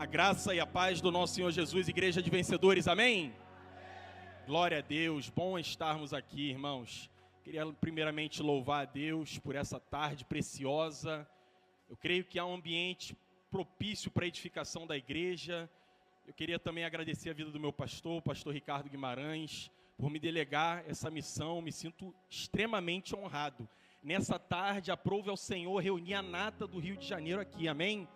A graça e a paz do nosso Senhor Jesus, Igreja de Vencedores, amém? Glória a Deus, bom estarmos aqui, irmãos. Queria primeiramente louvar a Deus por essa tarde preciosa. Eu creio que há um ambiente propício para a edificação da igreja. Eu queria também agradecer a vida do meu pastor, o pastor Ricardo Guimarães, por me delegar essa missão. Me sinto extremamente honrado. Nessa tarde, aprove ao Senhor reunir a nata do Rio de Janeiro aqui, amém?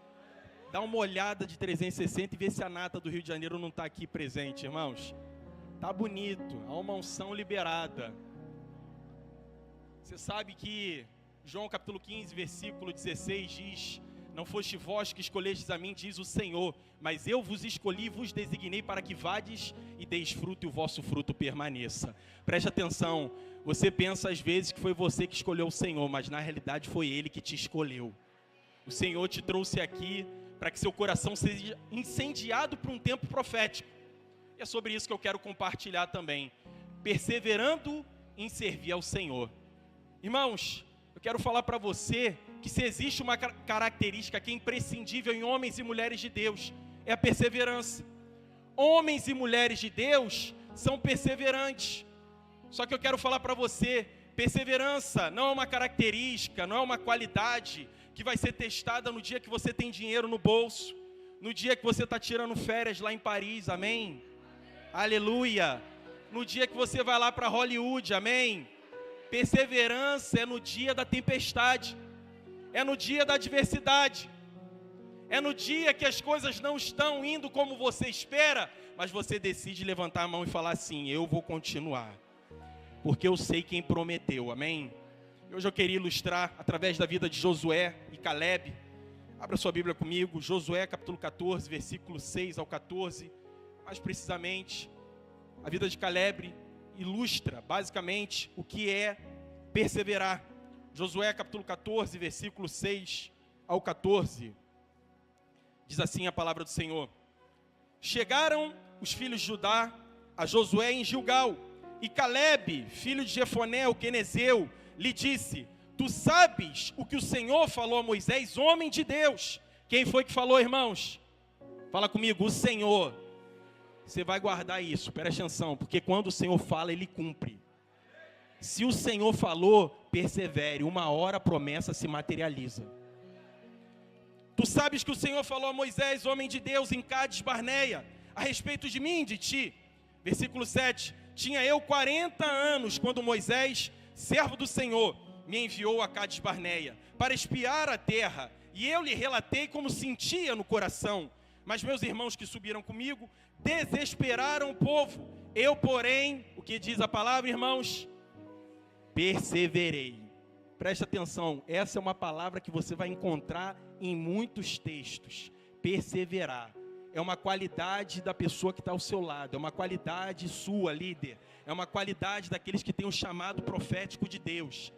Dá uma olhada de 360 e vê se a nata do Rio de Janeiro não está aqui presente, irmãos. Tá bonito, há uma unção liberada. Você sabe que João capítulo 15, versículo 16 diz: não foste vós que escolhestes a mim, diz o Senhor, mas eu vos escolhi e vos designei para que vades e deis fruto e o vosso fruto permaneça. Preste atenção, você pensa às vezes que foi você que escolheu o Senhor, mas na realidade foi Ele que te escolheu. O Senhor te trouxe aqui para que seu coração seja incendiado por um tempo profético. E é sobre isso que eu quero compartilhar também. Perseverando em servir ao Senhor. Irmãos, eu quero falar para você que se existe uma característica que é imprescindível em homens e mulheres de Deus, é a perseverança. Homens e mulheres de Deus são perseverantes. Só que eu quero falar para você, perseverança não é uma característica, não é uma qualidade que vai ser testada no dia que você tem dinheiro no bolso, no dia que você está tirando férias lá em Paris, amém? Aleluia! No dia que você vai lá para Hollywood, amém? Perseverança é no dia da tempestade, é no dia da adversidade, é no dia que as coisas não estão indo como você espera, mas você decide levantar a mão e falar assim: eu vou continuar, porque eu sei quem prometeu, amém? Hoje eu queria ilustrar através da vida de Josué e Calebe. Abra sua Bíblia comigo, Josué capítulo 14, versículo 6 ao 14. Mais precisamente, a vida de Calebe ilustra basicamente o que é perseverar. Josué capítulo 14, versículo 6 ao 14. Diz assim a palavra do Senhor: chegaram os filhos de Judá a Josué em Gilgal, e Calebe, filho de Jefoné, o quenezeu, lhe disse: tu sabes o que o Senhor falou a Moisés, homem de Deus. Quem foi que falou, irmãos? Fala comigo, o Senhor. Você vai guardar isso, presta atenção, porque quando o Senhor fala, Ele cumpre. Se o Senhor falou, persevere, uma hora a promessa se materializa. Tu sabes que o Senhor falou a Moisés, homem de Deus, em Cádiz Barneia, a respeito de mim e de ti. Versículo 7, tinha eu 40 anos, quando Moisés, servo do Senhor, me enviou a Cádiz Barneia, para espiar a terra, e eu lhe relatei como sentia no coração. Mas meus irmãos que subiram comigo, desesperaram o povo. Eu, porém, o que diz a palavra, irmãos? Perseverei. Presta atenção, essa é uma palavra que você vai encontrar em muitos textos. Perseverar. É uma qualidade da pessoa que está ao seu lado, é uma qualidade sua, líder. É uma qualidade daqueles que têm o chamado profético de Deus.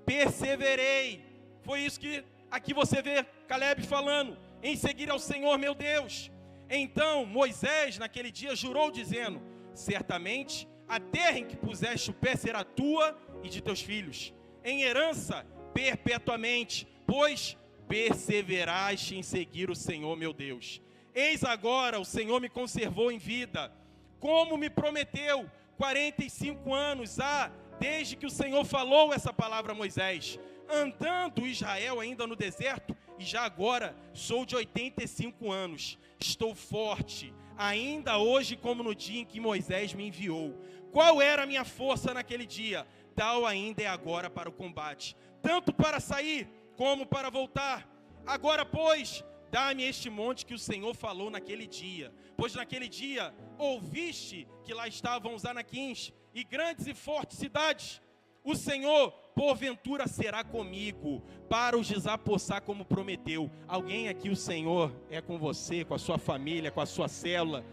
Perseverei. Foi isso que aqui você vê Calebe falando, em seguir ao Senhor meu Deus. Então Moisés naquele dia jurou dizendo: certamente a terra em que puseste o pé será tua e de teus filhos, em herança perpetuamente, pois perseveraste em seguir o Senhor meu Deus. Eis agora o Senhor me conservou em vida, como me prometeu, 45 anos há, desde que o Senhor falou essa palavra a Moisés, andando Israel ainda no deserto, e já agora sou de 85 anos, estou forte, ainda hoje como no dia em que Moisés me enviou. Qual era a minha força naquele dia? Tal ainda é agora para o combate, tanto para sair como para voltar. Agora, pois, dá-me este monte que o Senhor falou naquele dia, pois naquele dia ouviste que lá estavam os anaquins e grandes e fortes cidades. O Senhor, porventura, será comigo para os desapossar como prometeu. Alguém aqui, o Senhor é com você, com a sua família, com a sua célula.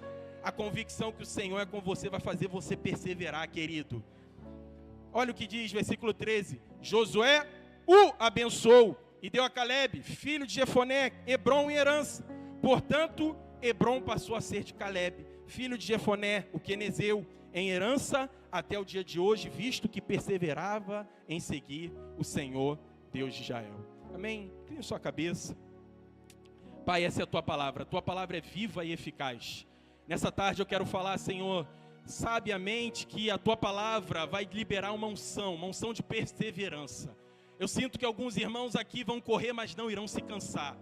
A convicção que o Senhor é com você vai fazer você perseverar, querido. Olha o que diz, versículo 13. Josué o abençoou e deu a Calebe, filho de Jefoné, Hebrom em herança. Portanto, Hebrom passou a ser de Calebe, filho de Jefoné, o quenezeu, em herança até o dia de hoje, visto que perseverava em seguir o Senhor, Deus de Israel. Amém? Incline sua cabeça. Pai, essa é a Tua palavra é viva e eficaz. Nessa tarde eu quero falar, Senhor, sabiamente que a Tua palavra vai liberar uma unção de perseverança. Eu sinto que alguns irmãos aqui vão correr, mas não irão se cansar.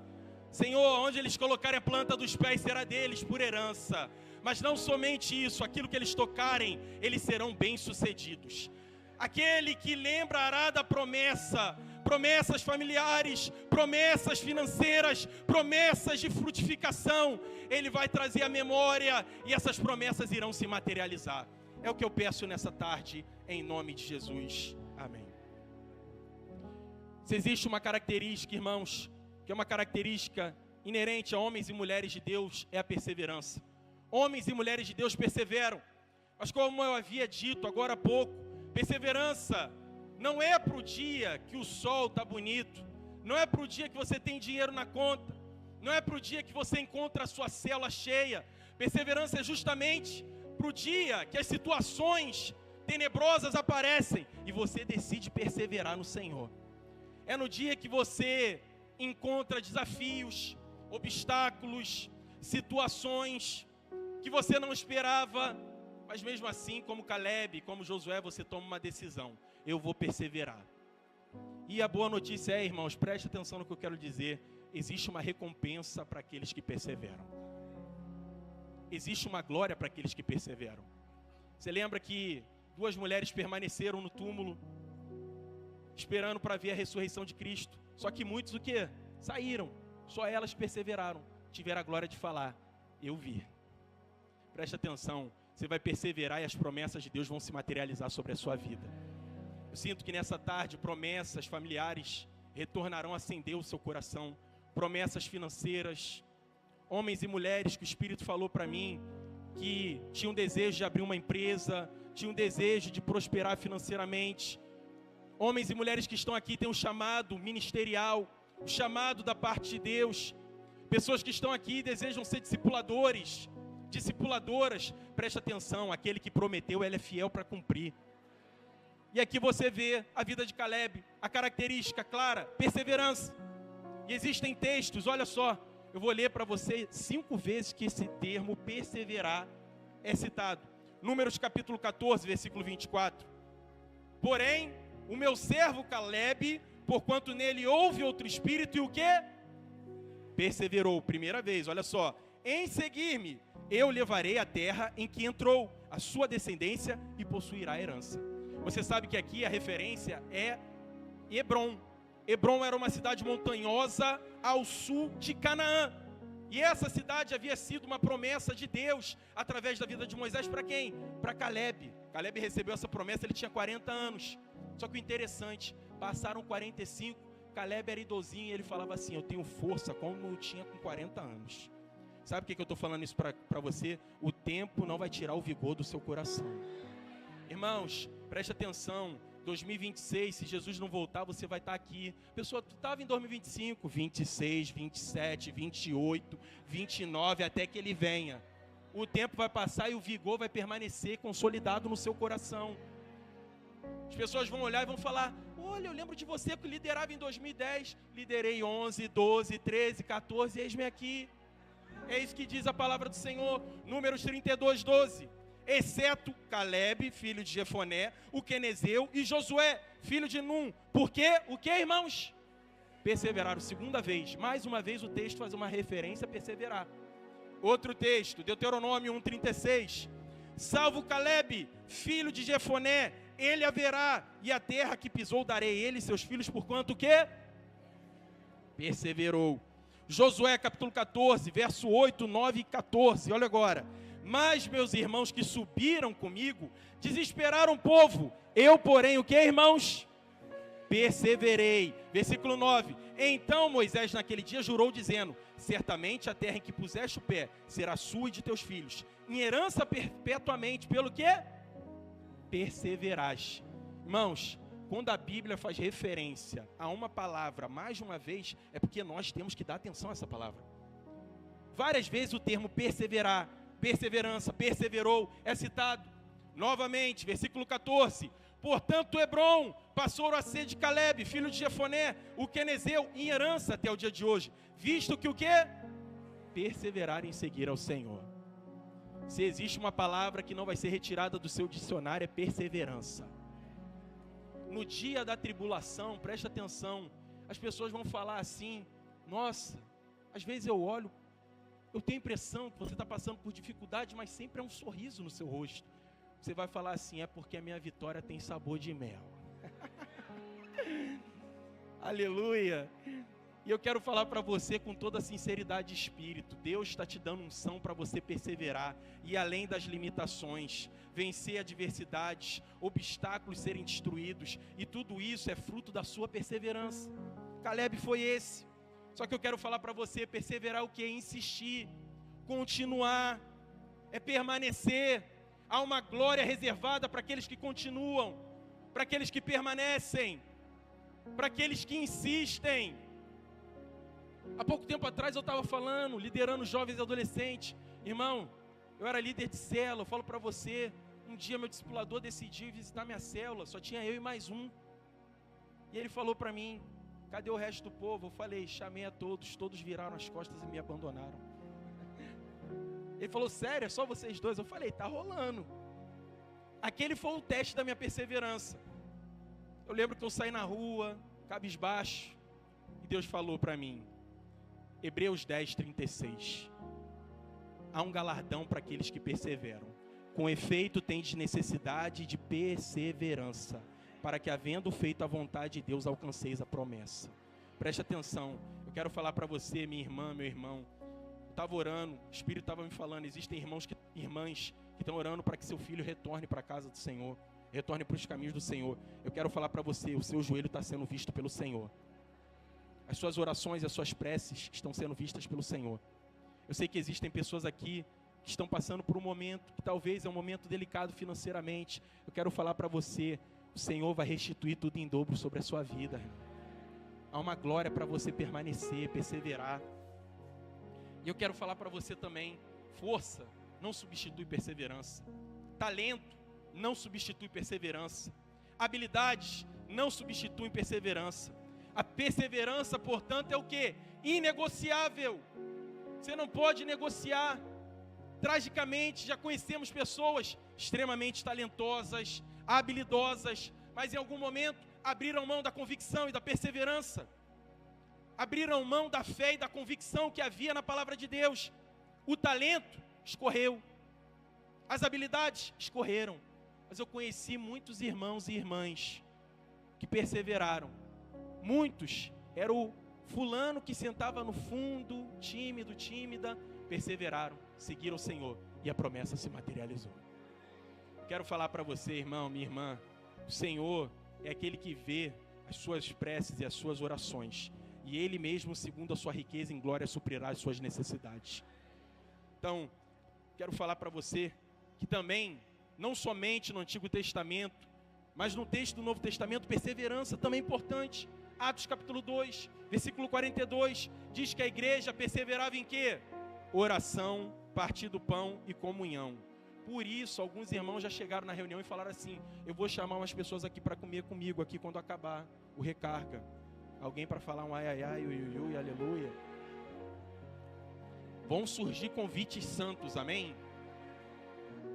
Senhor, onde eles colocarem a planta dos pés será deles por herança. Mas não somente isso, aquilo que eles tocarem, eles serão bem-sucedidos. Aquele que lembrará da promessa, promessas familiares, promessas financeiras, promessas de frutificação, ele vai trazer a memória e essas promessas irão se materializar. É o que eu peço nessa tarde, em nome de Jesus. Amém. Se existe uma característica, irmãos, que é uma característica inerente a homens e mulheres de Deus, é a perseverança. Homens e mulheres de Deus perseveram. Mas como eu havia dito agora há pouco, perseverança não é para o dia que o sol está bonito, não é para o dia que você tem dinheiro na conta, não é para o dia que você encontra a sua célula cheia. Perseverança é justamente para o dia que as situações tenebrosas aparecem e você decide perseverar no Senhor. É no dia que você encontra desafios, obstáculos, situações que você não esperava, mas mesmo assim, como Caleb, como Josué, você toma uma decisão: eu vou perseverar. E a boa notícia é, irmãos, preste atenção no que eu quero dizer: existe uma recompensa para aqueles que perseveram. Existe uma glória para aqueles que perseveram. Você lembra que 2 mulheres permaneceram no túmulo, esperando para ver a ressurreição de Cristo. Só que muitos o quê? Saíram. Só elas perseveraram. Tiveram a glória de falar: eu vi. Preste atenção. Você vai perseverar e as promessas de Deus vão se materializar sobre a sua vida. Eu sinto que nessa tarde promessas familiares retornarão a acender o seu coração. Promessas financeiras. Homens e mulheres que o Espírito falou para mim que tinham desejo de abrir uma empresa, tinham desejo de prosperar financeiramente. Homens e mulheres que estão aqui têm um chamado ministerial, um chamado da parte de Deus. Pessoas que estão aqui e desejam ser discipuladores, discipuladoras. Preste atenção, aquele que prometeu, ele é fiel para cumprir. E aqui você vê a vida de Caleb, a característica clara: perseverança. E existem textos, olha só, eu vou ler para você 5 vezes que esse termo perseverar é citado. Números capítulo 14, versículo 24. Porém, o meu servo Caleb, porquanto nele houve outro espírito, e o quê? Perseverou. Primeira vez, olha só: em seguir-me, eu levarei a terra em que entrou, a sua descendência, e possuirá a herança. Você sabe que aqui a referência é Hebrom. Hebrom era uma cidade montanhosa ao sul de Canaã. E essa cidade havia sido uma promessa de Deus, através da vida de Moisés, para quem? Para Caleb. Caleb recebeu essa promessa, ele tinha 40 anos. Só que o interessante, passaram 45, Caleb era idosinho e ele falava assim: eu tenho força como eu tinha com 40 anos. Sabe por que eu estou falando isso para você? O tempo não vai tirar o vigor do seu coração. Irmãos, preste atenção, 2026, se Jesus não voltar, você vai estar aqui. Pessoa, tu estava em 2025, 26, 27, 28, 29, até que ele venha. O tempo vai passar e o vigor vai permanecer consolidado no seu coração. As pessoas vão olhar e vão falar: olha, eu lembro de você que liderava em 2010. Liderei 11, 12, 13, 14, eis-me aqui. É isso que diz a palavra do Senhor. Números 32, 12. Exceto Caleb, filho de Jefoné, o quenezeu, e Josué, filho de Num. Por quê? O que, irmãos? Perseveraram. Segunda vez. Mais uma vez o texto faz uma referência a perseverar. Outro texto, Deuteronômio 1,36. Salvo Caleb, filho de Jefoné, ele haverá, e a terra que pisou darei ele e seus filhos, porquanto o quê? Perseverou. Josué capítulo 14, verso 8, 9 e 14, olha agora. Mas meus irmãos que subiram comigo, desesperaram o povo. Eu, porém, o que, irmãos? Perseverei. Versículo 9. Então Moisés naquele dia jurou dizendo: certamente a terra em que puseste o pé será sua e de teus filhos, em herança perpetuamente, pelo que? Perseveraste. Irmãos, quando a Bíblia faz referência a uma palavra mais de uma vez, é porque nós temos que dar atenção a essa palavra. Várias vezes o termo perseverar, perseverança, perseverou, é citado. Novamente, versículo 14. Portanto, Hebrom passou a ser de Caleb, filho de Jefoné, o quenezeu, em herança até o dia de hoje. Visto que o quê? perseverar em seguir ao Senhor. Se existe uma palavra que não vai ser retirada do seu dicionário, é perseverança. No dia da tribulação, preste atenção, as pessoas vão falar assim: nossa, às vezes eu olho, eu tenho a impressão que você está passando por dificuldade, mas sempre é um sorriso no seu rosto. Você vai falar assim: é porque a minha vitória tem sabor de mel. Aleluia. E eu quero falar para você com toda a sinceridade de espírito: Deus está te dando unção para você perseverar, e além das limitações, vencer adversidades, obstáculos serem destruídos, e tudo isso é fruto da sua perseverança. Caleb foi esse. Só que eu quero falar para você: perseverar o que? É insistir, continuar, é permanecer. Há uma glória reservada para aqueles que continuam, para aqueles que permanecem, para aqueles que insistem. Há pouco tempo atrás eu estava falando, liderando jovens e adolescentes. Irmão, eu era líder de célula. Eu falo para você, um dia meu discipulador decidiu visitar minha célula. Só tinha eu e mais um. E ele falou para mim: cadê o resto do povo? Eu falei: chamei a todos, todos viraram as costas e me abandonaram. Ele falou: sério, é só vocês dois? Eu falei: tá rolando. Aquele foi o teste da minha perseverança. Eu lembro que eu saí na rua, cabisbaixo, e Deus falou para mim, Hebreus 10, 36. Há um galardão para aqueles que perseveram. Com efeito, tendes necessidade de perseverança, para que, havendo feito a vontade de Deus, alcanceis a promessa. Preste atenção, eu quero falar para você, minha irmã, meu irmão. Eu estava orando, o Espírito estava me falando, existem irmãs que estão orando para que seu filho retorne para a casa do Senhor, retorne para os caminhos do Senhor. Eu quero falar para você, o seu joelho está sendo visto pelo Senhor. As suas orações e as suas preces estão sendo vistas pelo Senhor. Eu sei que existem pessoas aqui que estão passando por um momento que talvez é um momento delicado financeiramente. Eu quero falar para você, o Senhor vai restituir tudo em dobro sobre a sua vida. Há uma glória para você permanecer, perseverar. E eu quero falar para você também, força não substitui perseverança. Talento não substitui perseverança. Habilidades não substituem perseverança. A perseverança, portanto, é o quê? Inegociável. Você não pode negociar. Tragicamente, já conhecemos pessoas extremamente talentosas, habilidosas, mas em algum momento abriram mão da convicção e da perseverança. Abriram mão da fé e da convicção que havia na palavra de Deus. O talento escorreu. As habilidades escorreram. Mas eu conheci muitos irmãos e irmãs que perseveraram. Muitos, era o fulano que sentava no fundo, tímido, tímida, perseveraram, seguiram o Senhor e a promessa se materializou. Quero falar para você, irmão, minha irmã, o Senhor é aquele que vê as suas preces e as suas orações, e Ele mesmo, segundo a sua riqueza em glória, suprirá as suas necessidades. Então, quero falar para você que também, não somente no Antigo Testamento, mas no texto do Novo Testamento, perseverança também é importante. Atos capítulo 2, versículo 42, diz que a igreja perseverava em quê? Oração, partir do pão e comunhão. Por isso, alguns irmãos já chegaram na reunião e falaram assim: eu vou chamar umas pessoas aqui para comer comigo aqui quando acabar o recarga. Alguém para falar um ai, ai, ai, ui, ui, ui, aleluia. Vão surgir convites santos, amém?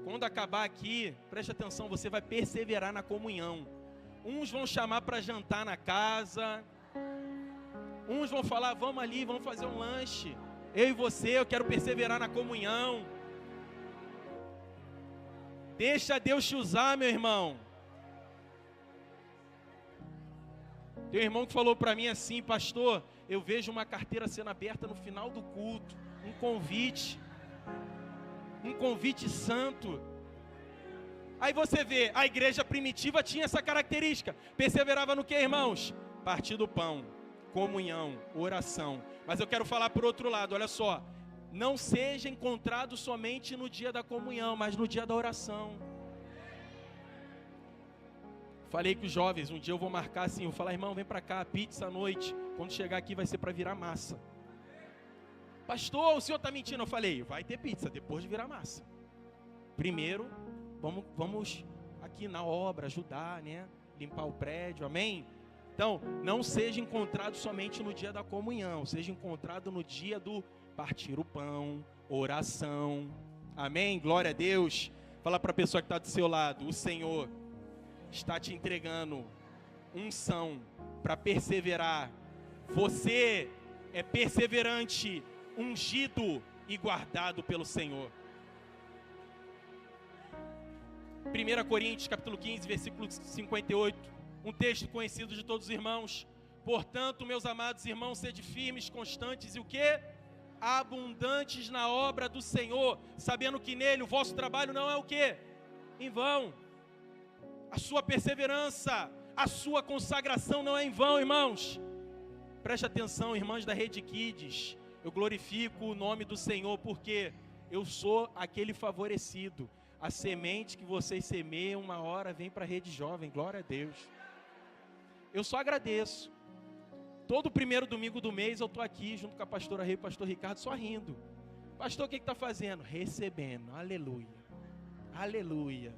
Quando acabar aqui, preste atenção, você vai perseverar na comunhão. Uns vão chamar para jantar na casa. Uns vão falar: vamos ali, vamos fazer um lanche. Eu e você, eu quero perseverar na comunhão. Deixa Deus te usar, meu irmão. Tem um irmão que falou para mim assim: pastor, eu vejo uma carteira sendo aberta no final do culto. Um convite santo. Aí você vê, a igreja primitiva tinha essa característica. Perseverava no que, irmãos? Partir do pão, comunhão, oração. Mas eu quero falar por outro lado, olha só. Não seja encontrado somente no dia da comunhão, mas no dia da oração. Falei com os jovens, um dia eu vou marcar assim, eu vou falar: irmão, vem pra cá, pizza à noite. Quando chegar aqui vai ser para virar massa. Pastor, o senhor está mentindo? Eu falei: vai ter pizza depois de virar massa. Primeiro, vamos aqui na obra ajudar, né? Limpar o prédio, amém? Então, não seja encontrado somente no dia da comunhão, seja encontrado no dia do partir o pão, oração. Amém? Glória a Deus. Fala para a pessoa que está do seu lado, o Senhor está te entregando unção para perseverar. Você é perseverante, ungido e guardado pelo Senhor. 1 Coríntios capítulo 15, versículo 58, um texto conhecido de todos os irmãos. Portanto, meus amados irmãos, sede firmes, constantes e o quê? Abundantes na obra do Senhor, sabendo que nele o vosso trabalho não é o quê? Em vão. A sua perseverança, a sua consagração não é em vão, irmãos. Preste atenção, irmãs da Rede Kids, eu glorifico o nome do Senhor, porque eu sou aquele favorecido. A semente que vocês semeiam, uma hora vem para a Rede Jovem, glória a Deus. Eu só agradeço. Todo primeiro domingo do mês eu estou aqui, junto com a pastora Rei e o pastor Ricardo, só rindo. Pastor, o que está fazendo? Recebendo, aleluia, aleluia.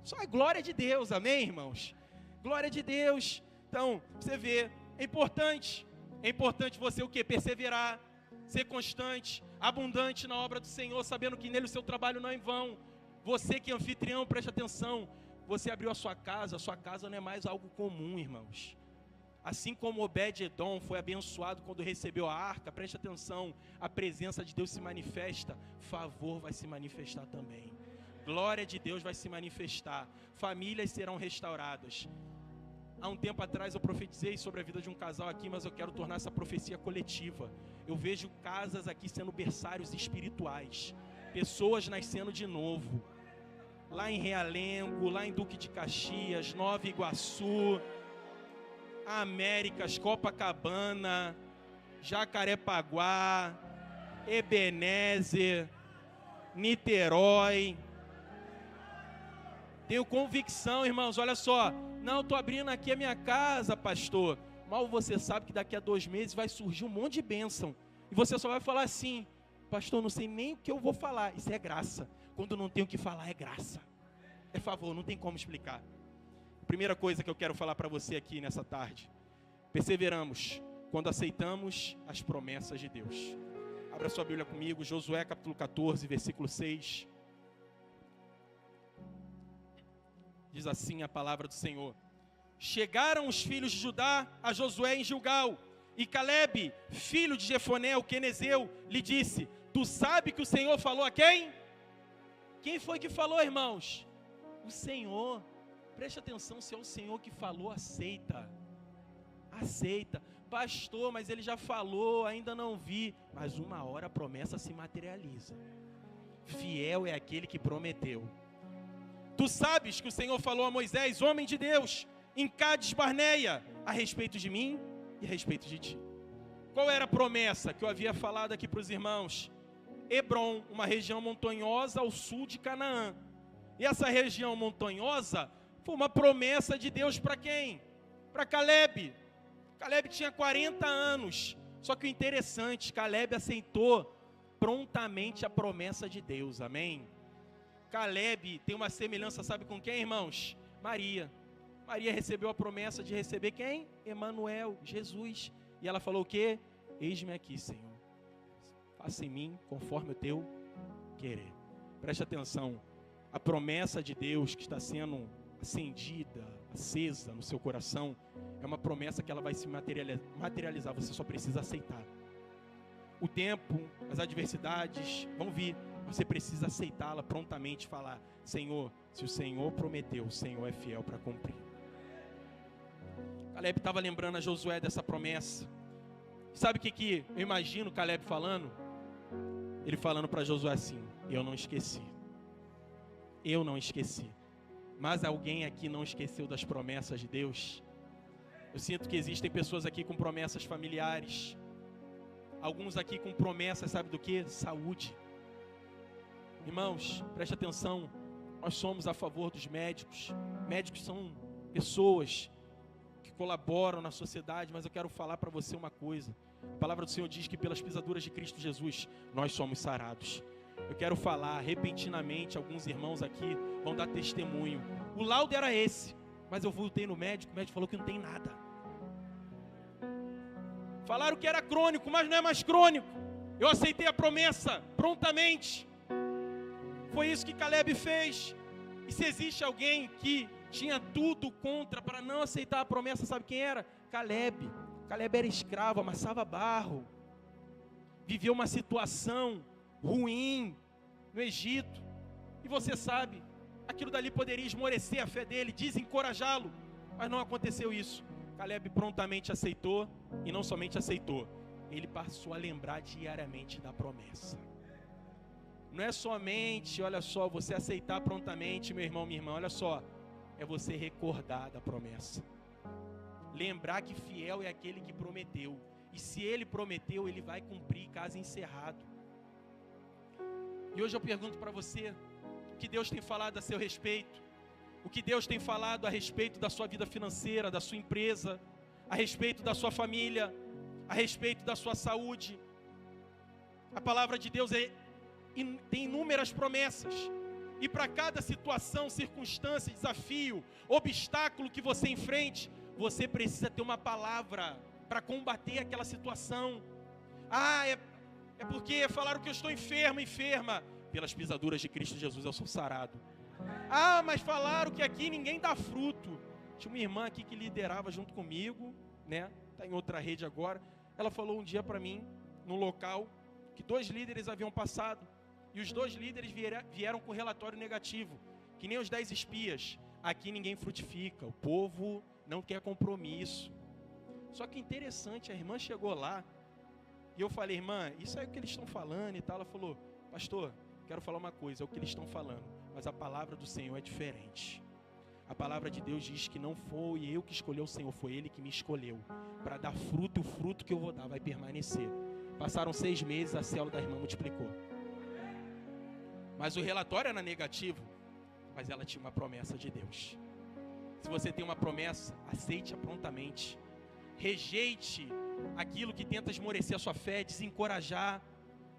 Só a glória de Deus, amém, irmãos? Glória de Deus. Então, você vê, é importante você o quê? Perseverar, ser constante, abundante na obra do Senhor, sabendo que nele o seu trabalho não é em vão. Você que é anfitrião, preste atenção, você abriu a sua casa não é mais algo comum, irmãos. Assim como Obed-Edom foi abençoado quando recebeu a arca, preste atenção, a presença de Deus se manifesta, favor vai se manifestar também. Glória de Deus vai se manifestar, famílias serão restauradas. Há um tempo atrás eu profetizei sobre a vida de um casal aqui, mas eu quero tornar essa profecia coletiva. Eu vejo casas aqui sendo berçários espirituais, pessoas nascendo de novo. Lá em Realengo, lá em Duque de Caxias, Nova Iguaçu, Américas, Copacabana, Jacarepaguá, Ebenezer, Niterói. Tenho convicção, irmãos, olha só. Não, estou abrindo aqui a minha casa, pastor. Mal você sabe que daqui a 2 meses vai surgir um monte de bênção. E você só vai falar assim, pastor, não sei nem o que eu vou falar. Isso é graça. Quando não tem o que falar, é graça. É favor, não tem como explicar. Primeira coisa que eu quero falar para você aqui nessa tarde. Perseveramos quando aceitamos as promessas de Deus. Abra sua Bíblia comigo, Josué capítulo 14, versículo 6. Diz assim a palavra do Senhor. Chegaram os filhos de Judá a Josué em Gilgal, e Calebe, filho de Jefoné, o quenezeu, lhe disse, tu sabe que o Senhor falou a quem? Quem foi que falou, irmãos? O Senhor. Preste atenção, se é o Senhor que falou, aceita. Aceita. Pastor, mas ele já falou, ainda não vi. Mas uma hora a promessa se materializa. Fiel é aquele que prometeu. Tu sabes que o Senhor falou a Moisés, homem de Deus, em Cádiz Barneia, a respeito de mim e a respeito de ti. Qual era a promessa que eu havia falado aqui para os irmãos? Hebrom, uma região montanhosa ao sul de Canaã. E essa região montanhosa foi uma promessa de Deus para quem? Para Calebe. Calebe tinha 40 anos. Só que o interessante, Calebe aceitou prontamente a promessa de Deus. Amém? Calebe tem uma semelhança, sabe com quem, irmãos? Maria. Maria recebeu a promessa de receber quem? Emanuel, Jesus. E ela falou o quê? Eis-me aqui, Senhor. Faça em mim conforme o teu querer. Preste atenção. A promessa de Deus que está sendo acendida, acesa no seu coração, é uma promessa que ela vai se materializar. Você só precisa aceitar. O tempo, as adversidades vão vir. Você precisa aceitá-la prontamente, falar, Senhor, se o Senhor prometeu, o Senhor é fiel para cumprir. Calebe estava lembrando a Josué dessa promessa. Sabe o que eu imagino Calebe falando? Ele falando para Josué assim, eu não esqueci. Eu não esqueci. Mas alguém aqui não esqueceu das promessas de Deus? Eu sinto que existem pessoas aqui com promessas familiares. Alguns aqui com promessas, sabe do que? Saúde. Irmãos, preste atenção. Nós somos a favor dos médicos. Médicos são pessoas que colaboram na sociedade, mas eu quero falar para você uma coisa. A palavra do Senhor diz que pelas pisaduras de Cristo Jesus, nós somos sarados. Eu quero falar, repentinamente, alguns irmãos aqui vão dar testemunho. O laudo era esse, mas eu voltei no médico, o médico falou que não tem nada. Falaram que era crônico, mas não é mais crônico. Eu aceitei a promessa prontamente. Foi isso que Caleb fez. E se existe alguém que tinha tudo contra para não aceitar a promessa, sabe quem era? Caleb. Caleb era escravo, amassava barro. Viveu uma situação ruim no Egito. E você sabe, aquilo dali poderia esmorecer a fé dele, desencorajá-lo. Mas não aconteceu isso. Caleb prontamente aceitou, e não somente aceitou, ele passou a lembrar diariamente da promessa. Não é somente, olha só, você aceitar prontamente, meu irmão, minha irmã, olha só, é você recordar da promessa. Lembrar que fiel é aquele que prometeu. E se ele prometeu, ele vai cumprir, caso encerrado. E hoje eu pergunto para você, o que Deus tem falado a seu respeito? O que Deus tem falado a respeito da sua vida financeira, da sua empresa, a respeito da sua família, a respeito da sua saúde? A palavra de Deus tem inúmeras promessas. E para cada situação, circunstância, desafio, obstáculo que você enfrente, você precisa ter uma palavra para combater aquela situação. É porque falaram que eu estou enfermo, enferma. Pelas pisaduras de Cristo Jesus eu sou sarado. Mas falaram que aqui ninguém dá fruto. Tinha uma irmã aqui que liderava junto comigo, né? Está em outra rede agora. Ela falou um dia para mim, num local, que 2 líderes haviam passado. E os 2 líderes vieram com relatório negativo. Que nem os 10 espias. Aqui ninguém frutifica. O povo não quer compromisso. Só que interessante, a irmã chegou lá. E eu falei, irmã, isso é o que eles estão falando e tal. Ela falou, pastor, quero falar uma coisa, é o que eles estão falando. Mas a palavra do Senhor é diferente. A palavra de Deus diz que não foi eu que escolhi o Senhor, foi Ele que me escolheu. Para dar fruto, e o fruto que eu vou dar vai permanecer. Passaram 6 meses, a célula da irmã multiplicou. Mas o relatório era negativo, mas ela tinha uma promessa de Deus. Se você tem uma promessa, aceite-a prontamente. Rejeite aquilo que tenta esmorecer a sua fé, desencorajar.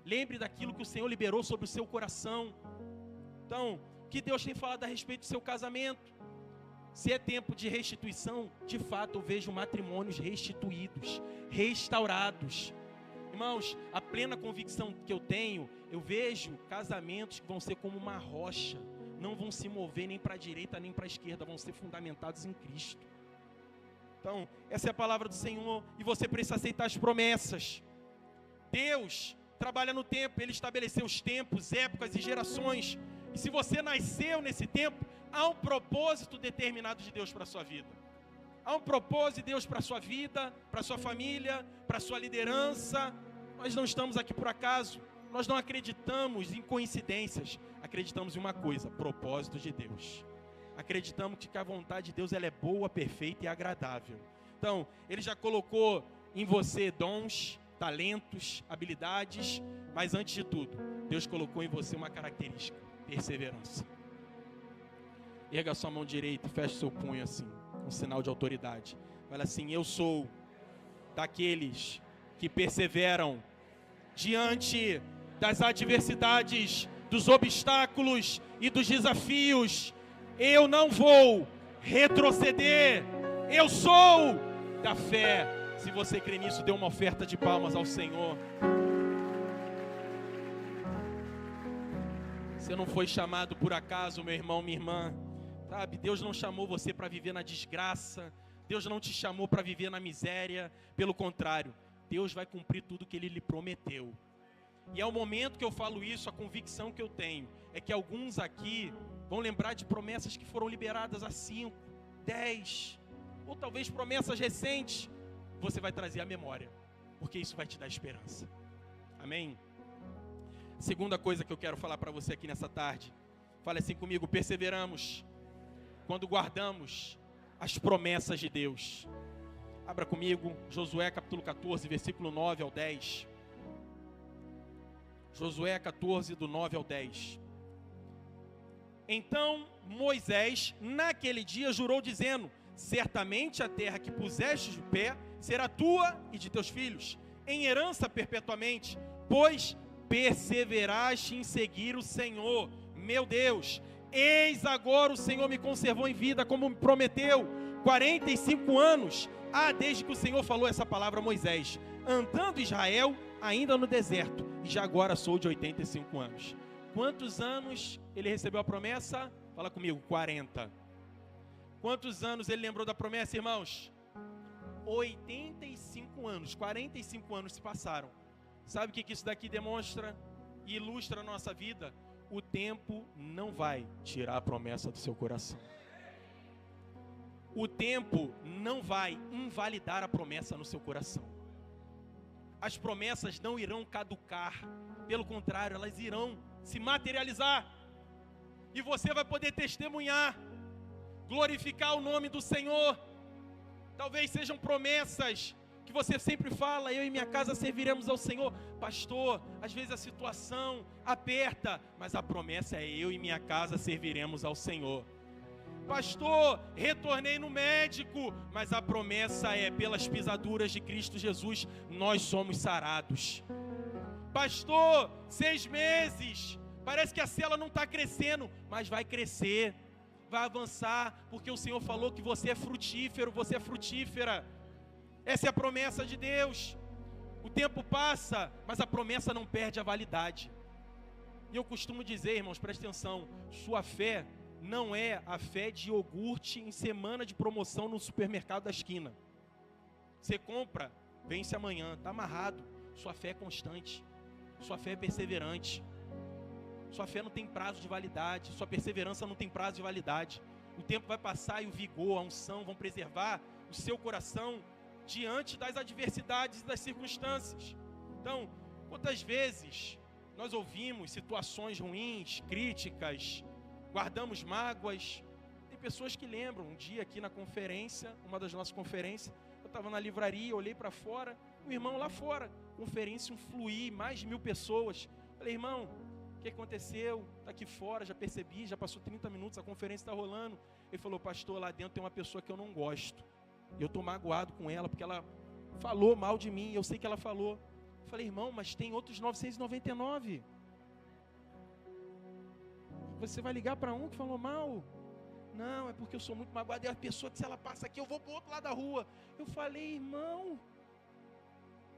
Lembre daquilo que o Senhor liberou sobre o seu coração. Então, o que Deus tem falado a respeito do seu casamento? Se é tempo de restituição, de fato eu vejo matrimônios restituídos, restaurados. Irmãos, a plena convicção que eu tenho, eu vejo casamentos que vão ser como uma rocha. Não vão se mover nem para a direita nem para a esquerda, vão ser fundamentados em Cristo. Então, essa é a palavra do Senhor e você precisa aceitar as promessas. Deus trabalha no tempo, Ele estabeleceu os tempos, épocas e gerações. E se você nasceu nesse tempo, há um propósito determinado de Deus para a sua vida. Há um propósito de Deus para a sua vida, para a sua família, para a sua liderança. Nós não estamos aqui por acaso. Nós não acreditamos em coincidências. Acreditamos em uma coisa, propósito de Deus. Acreditamos que a vontade de Deus ela é boa, perfeita e agradável. Então, Ele já colocou em você dons, talentos, habilidades, mas antes de tudo, Deus colocou em você uma característica, perseverança. Erga a sua mão direita, feche seu punho assim, com sinal de autoridade. Fala assim, eu sou daqueles que perseveram diante das adversidades, dos obstáculos e dos desafios. Eu não vou retroceder. Eu sou da fé. Se você crê nisso, dê uma oferta de palmas ao Senhor. Você não foi chamado por acaso, meu irmão, minha irmã. Sabe, Deus não chamou você para viver na desgraça. Deus não te chamou para viver na miséria. Pelo contrário, Deus vai cumprir tudo que Ele lhe prometeu. E ao momento que eu falo isso, a convicção que eu tenho é que alguns aqui vão lembrar de promessas que foram liberadas há 5, 10, ou talvez promessas recentes. Você vai trazer à memória, porque isso vai te dar esperança. Amém? Segunda coisa que eu quero falar para você aqui nessa tarde. Fale assim comigo, perseveramos quando guardamos as promessas de Deus. Abra comigo, Josué capítulo 14, versículo 9 ao 10. Josué 14, do 9 ao 10. Então Moisés, naquele dia, jurou dizendo, certamente a terra que puseste de pé, será tua e de teus filhos, em herança perpetuamente, pois perseveraste em seguir o Senhor, meu Deus. Eis agora o Senhor me conservou em vida, como me prometeu, 45 anos, desde que o Senhor falou essa palavra a Moisés, andando Israel ainda no deserto, já agora sou de 85 anos. Quantos anos ele recebeu a promessa? Fala comigo, 40. Quantos anos ele lembrou da promessa, irmãos? 85 anos, 45 anos se passaram. Sabe o que isso daqui demonstra e ilustra a nossa vida? O tempo não vai tirar a promessa do seu coração. O tempo não vai invalidar a promessa no seu coração. As promessas não irão caducar, pelo contrário, elas irão se materializar. E você vai poder testemunhar, glorificar o nome do Senhor. Talvez sejam promessas que você sempre fala: eu e minha casa serviremos ao Senhor. Pastor, às vezes a situação aperta, mas a promessa é: eu e minha casa serviremos ao Senhor. Pastor, retornei no médico, mas a promessa é: pelas pisaduras de Cristo Jesus, nós somos sarados. Pastor, 6 meses, parece que a célula não está crescendo, mas vai crescer, vai avançar, porque o Senhor falou que você é frutífero, você é frutífera. Essa é a promessa de Deus. O tempo passa, mas a promessa não perde a validade. E eu costumo dizer, irmãos, presta atenção, sua fé não é a fé de iogurte em semana de promoção no supermercado da esquina. Você compra, vence amanhã, está amarrado. Sua fé é constante, sua fé é perseverante. Sua fé não tem prazo de validade, sua perseverança não tem prazo de validade. O tempo vai passar e o vigor, a unção vão preservar o seu coração diante das adversidades e das circunstâncias. Então, quantas vezes nós ouvimos situações ruins, críticas, guardamos mágoas? Tem pessoas que lembram, um dia aqui na conferência, uma das nossas conferências, eu estava na livraria, olhei para fora, um irmão lá fora, conferência, um fluir, mais de 1000 pessoas. Falei: irmão, o que aconteceu? Está aqui fora, já percebi, já passou 30 minutos, a conferência está rolando. Ele falou: pastor, lá dentro tem uma pessoa que eu não gosto. Eu estou magoado com ela, porque ela falou mal de mim, eu sei que ela falou. Eu falei: irmão, mas tem outros 999. Você vai ligar para um que falou mal? Não, é porque eu sou muito magoado. E a pessoa que, se ela passa aqui, eu vou para o outro lado da rua. Eu falei: irmão,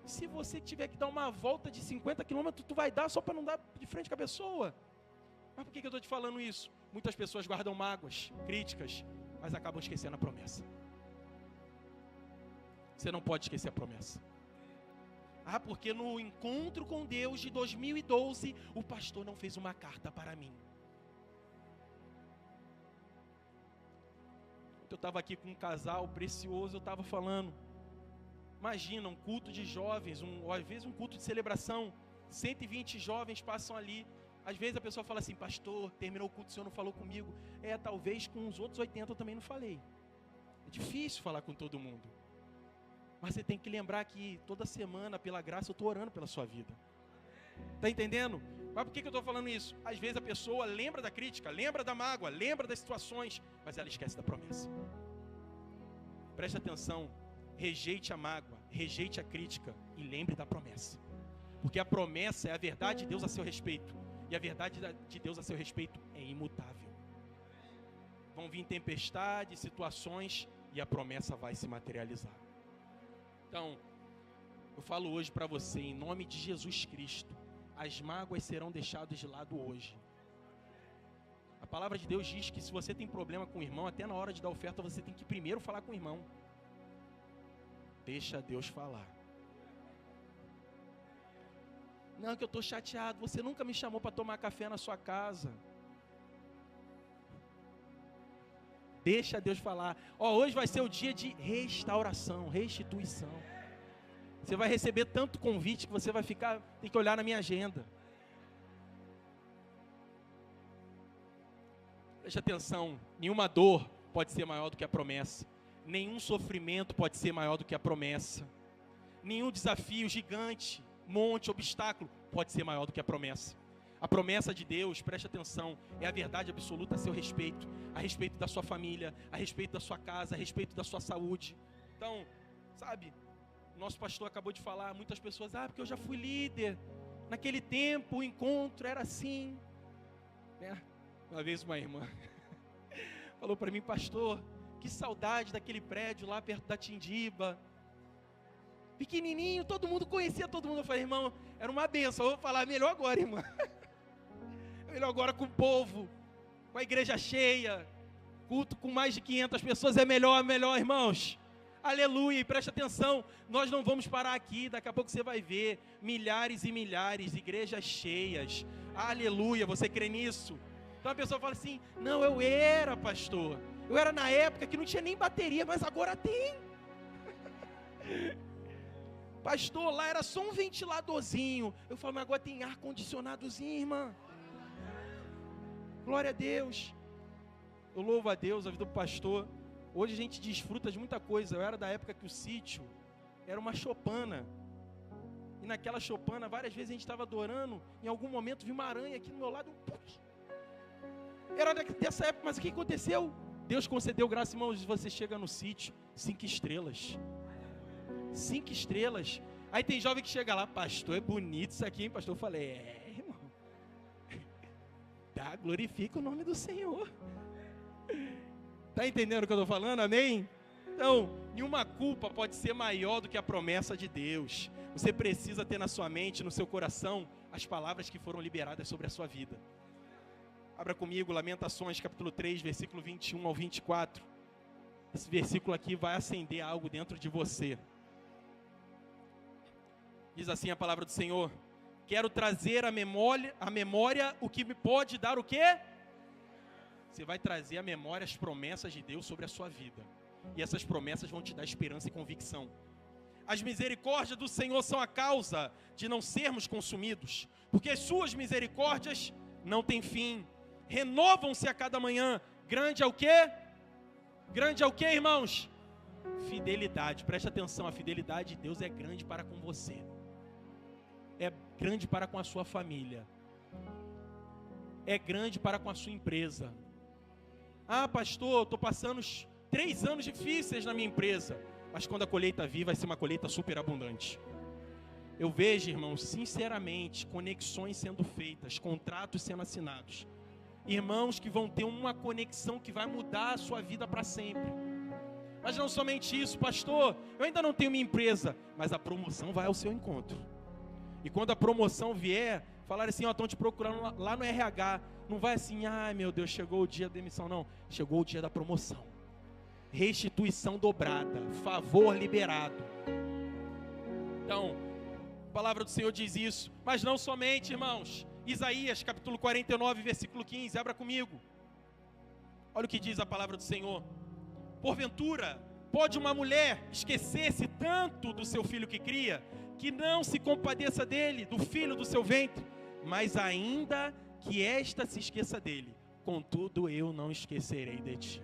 se você tiver que dar uma volta de 50 quilômetros, tu vai dar só para não dar de frente com a pessoa. Mas por que eu estou te falando isso? Muitas pessoas guardam mágoas, críticas, mas acabam esquecendo a promessa. Você não pode esquecer a promessa. Ah, porque no encontro com Deus de 2012, o pastor não fez uma carta para mim. Eu estava aqui com um casal precioso, eu estava falando. Imagina, um culto de jovens, às vezes um culto de celebração, 120 jovens passam ali. Às vezes a pessoa fala assim: pastor, terminou o culto, o senhor não falou comigo. Talvez com os outros 80 eu também não falei. É difícil falar com todo mundo. Mas você tem que lembrar que toda semana, pela graça, eu estou orando pela sua vida. Está entendendo? Mas por que eu estou falando isso? Às vezes a pessoa lembra da crítica, lembra da mágoa, lembra das situações, mas ela esquece da promessa. Preste atenção, rejeite a mágoa, rejeite a crítica e lembre da promessa. Porque a promessa é a verdade de Deus a seu respeito. E a verdade de Deus a seu respeito é imutável. Vão vir tempestades, situações, e a promessa vai se materializar. Então, eu falo hoje para você, em nome de Jesus Cristo, as mágoas serão deixadas de lado hoje. A palavra de Deus diz que se você tem problema com o irmão, até na hora de dar oferta, você tem que primeiro falar com o irmão. Deixa Deus falar. Não, que eu estou chateado, você nunca me chamou para tomar café na sua casa. Deixa Deus falar. Hoje vai ser o dia de restauração, restituição. Você vai receber tanto convite que você vai tem que olhar na minha agenda. Preste atenção, nenhuma dor pode ser maior do que a promessa. Nenhum sofrimento pode ser maior do que a promessa. Nenhum desafio gigante, monte, obstáculo pode ser maior do que a promessa. A promessa de Deus, preste atenção, é a verdade absoluta a seu respeito, a respeito da sua família, a respeito da sua casa, a respeito da sua saúde. Então, sabe, nosso pastor acabou de falar, muitas pessoas: porque eu já fui líder, naquele tempo o encontro era assim. Uma vez uma irmã falou para mim: pastor, que saudade daquele prédio lá perto da Tindiba. pequenininho, todo mundo conhecia todo mundo. Eu falei, irmão, era uma benção. Eu vou falar melhor agora, irmão. Melhor agora com o povo, com a igreja cheia, culto com mais de 500 pessoas, é melhor, irmãos. Aleluia, e preste atenção, nós não vamos parar aqui, daqui a pouco você vai ver milhares e milhares de igrejas cheias. Aleluia, você crê nisso? Então a pessoa fala assim, não, eu era pastor, eu era na época que não tinha nem bateria, mas agora tem. Pastor, lá era só um ventiladorzinho. Eu falo, mas agora tem ar-condicionadozinho, irmã. Glória a Deus. Eu louvo a Deus, a vida do pastor. Hoje a gente desfruta de muita coisa. Eu era da época que o sítio era uma choupana. E naquela choupana, várias vezes a gente estava adorando. Em algum momento vi uma aranha aqui do meu lado. Era dessa época, mas o que aconteceu? Deus concedeu graça, irmãos. Você chega no sítio, 5 estrelas. 5 estrelas. Aí tem jovem que chega lá, pastor, é bonito isso aqui, hein, pastor? Eu falei, irmão. Tá, glorifica o nome do Senhor. Está entendendo o que eu estou falando? Amém? Então, nenhuma culpa pode ser maior do que a promessa de Deus. Você precisa ter na sua mente, no seu coração, as palavras que foram liberadas sobre a sua vida. Abra comigo, Lamentações, capítulo 3, versículo 21 ao 24. Esse versículo aqui vai acender algo dentro de você. Diz assim a palavra do Senhor: quero trazer à memória o que me pode dar o quê? Você vai trazer à memória as promessas de Deus sobre a sua vida. E essas promessas vão te dar esperança e convicção. As misericórdias do Senhor são a causa de não sermos consumidos, porque as suas misericórdias não têm fim. Renovam-se a cada manhã. Grande é o quê? Grande é o quê, irmãos? Fidelidade. Preste atenção, a fidelidade de Deus é grande para com você. É grande para com a sua família. É grande para com a sua empresa. Ah, pastor, estou passando 3 anos difíceis na minha empresa. Mas quando a colheita vir, vai ser uma colheita super abundante. Eu vejo, irmãos, sinceramente, conexões sendo feitas, contratos sendo assinados. Irmãos que vão ter uma conexão que vai mudar a sua vida para sempre. Mas não somente isso, pastor, eu ainda não tenho minha empresa, mas a promoção vai ao seu encontro. E quando a promoção vier, falar assim, estão te procurando lá no RH. Não vai assim, ai meu Deus, chegou o dia da demissão, não. Chegou o dia da promoção. Restituição dobrada, favor liberado. Então, a palavra do Senhor diz isso. Mas não somente, irmãos. Isaías, capítulo 49, versículo 15, abra comigo. Olha o que diz a palavra do Senhor. Porventura, pode uma mulher esquecer-se tanto do seu filho que cria, que não se compadeça dele, do filho do seu ventre, mas ainda que esta se esqueça dele, contudo eu não esquecerei de ti.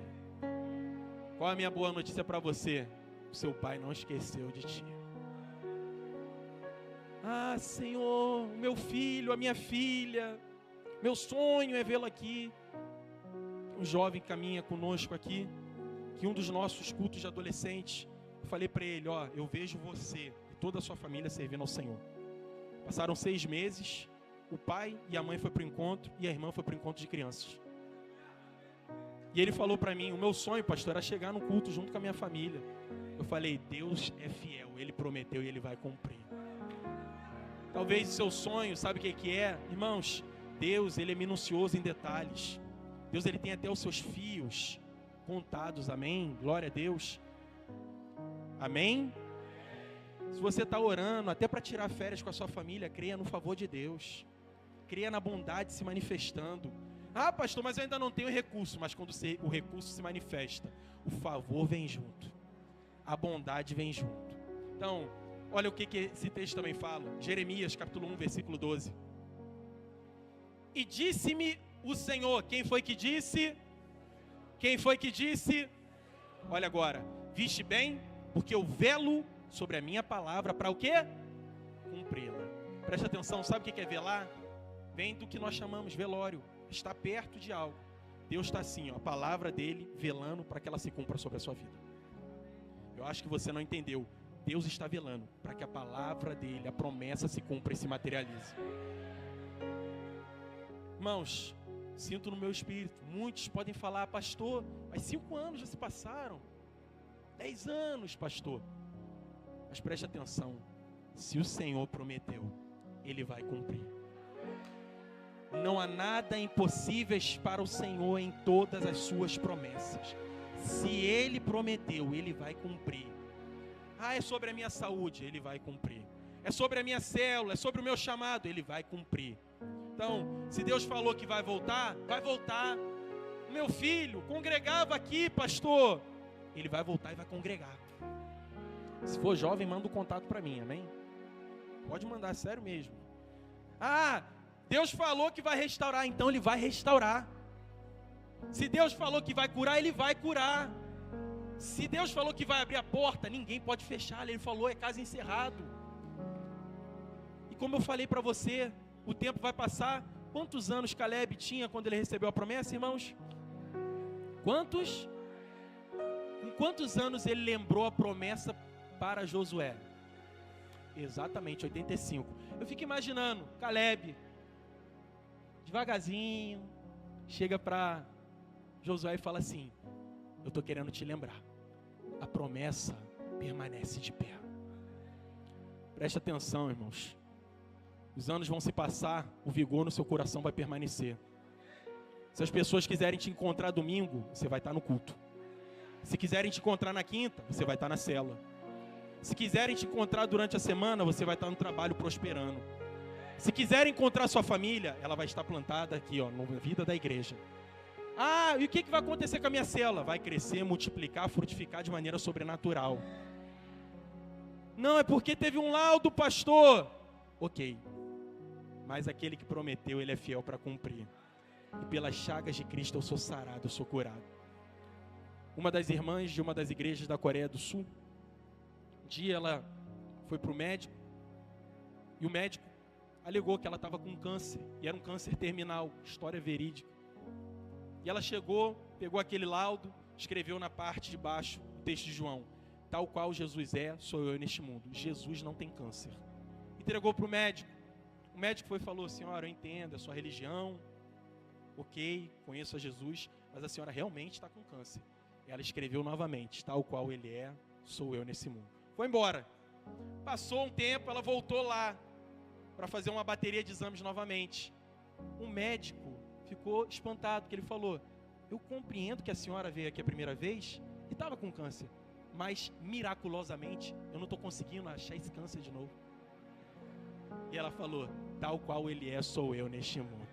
Qual a minha boa notícia para você? O seu pai não esqueceu de ti. Ah, Senhor, meu filho, a minha filha, meu sonho é vê-lo aqui. Um jovem caminha conosco aqui, que um dos nossos cultos de adolescentes, eu falei para ele, eu vejo você e toda a sua família servindo ao Senhor. Passaram 6 meses, o pai e a mãe foram para o encontro e a irmã foi para o encontro de crianças. E ele falou para mim, o meu sonho, pastor, era chegar no culto junto com a minha família. Eu falei, Deus é fiel, Ele prometeu e Ele vai cumprir. Talvez o seu sonho, sabe o que é? Irmãos, Deus, Ele é minucioso em detalhes. Deus, Ele tem até os seus fios contados, amém? Glória a Deus. Amém? Se você está orando, até para tirar férias com a sua família, creia no favor de Deus. Creia na bondade se manifestando. Ah, pastor, mas eu ainda não tenho recurso. Mas quando o recurso se manifesta, o favor vem junto. A bondade vem junto. Então, olha o que esse texto também fala. Jeremias, capítulo 1, versículo 12. E disse-me o Senhor. Quem foi que disse? Quem foi que disse? Olha agora. Viste bem, porque eu velo sobre a minha palavra para o quê? Cumpri-la. Presta atenção, sabe o que é velar? Vem do que nós chamamos velório. Está perto de algo. Deus está assim, a palavra dele velando para que ela se cumpra sobre a sua vida. Eu acho que você não entendeu. Deus está velando para que a palavra dele, a promessa se cumpra e se materialize. Irmãos, sinto no meu espírito, muitos podem falar, pastor, mas 5 anos já se passaram. 10 anos, pastor. Mas preste atenção, se o Senhor prometeu, Ele vai cumprir. Não há nada impossíveis para o Senhor em todas as suas promessas. Se Ele prometeu, Ele vai cumprir. É sobre a minha saúde, Ele vai cumprir. É sobre a minha célula, é sobre o meu chamado, Ele vai cumprir. Então, se Deus falou que vai voltar, vai voltar. O meu filho congregava aqui, pastor. Ele vai voltar e vai congregar. Se for jovem, manda um contato para mim, amém? Pode mandar, sério mesmo. Deus falou que vai restaurar, então Ele vai restaurar. Se Deus falou que vai curar, Ele vai curar. Se Deus falou que vai abrir a porta, ninguém pode fechar. Ele falou, é caso encerrado. E como eu falei para você, o tempo vai passar. Quantos anos Caleb tinha quando ele recebeu a promessa, irmãos? Quantos? Com quantos anos ele lembrou a promessa para Josué? Exatamente, 85. Eu fico imaginando, Caleb, devagarzinho, chega para Josué e fala assim, eu estou querendo te lembrar, a promessa permanece de pé. Preste atenção, irmãos. Os anos vão se passar, o vigor no seu coração vai permanecer. Se as pessoas quiserem te encontrar domingo, você vai estar no culto. Se quiserem te encontrar na quinta, você vai estar na cela. Se quiserem te encontrar durante a semana, você vai estar no trabalho prosperando. Se quiserem encontrar sua família, ela vai estar plantada aqui, na vida da igreja. E o que vai acontecer com a minha célula? Vai crescer, multiplicar, frutificar de maneira sobrenatural. Não, é porque teve um laudo, pastor. Ok. Mas aquele que prometeu, Ele é fiel para cumprir. E pelas chagas de Cristo eu sou sarado, eu sou curado. Uma das irmãs de uma das igrejas da Coreia do Sul, um dia ela foi para o médico, e o médico alegou que ela estava com câncer, e era um câncer terminal, história verídica. E ela chegou, pegou aquele laudo, escreveu na parte de baixo o texto de João, tal qual Jesus é, sou eu neste mundo. Jesus não tem câncer. Entregou para o médico. O médico foi e falou, senhora, eu entendo, é a sua religião, ok, conheço a Jesus, mas a senhora realmente está com câncer. Ela escreveu novamente, tal qual Ele é, sou eu nesse mundo. Foi embora. Passou um tempo, ela voltou lá para fazer uma bateria de exames novamente. O médico ficou espantado, porque ele falou, eu compreendo que a senhora veio aqui a primeira vez e estava com câncer, mas miraculosamente eu não estou conseguindo achar esse câncer de novo. E ela falou, tal qual Ele é, sou eu neste mundo.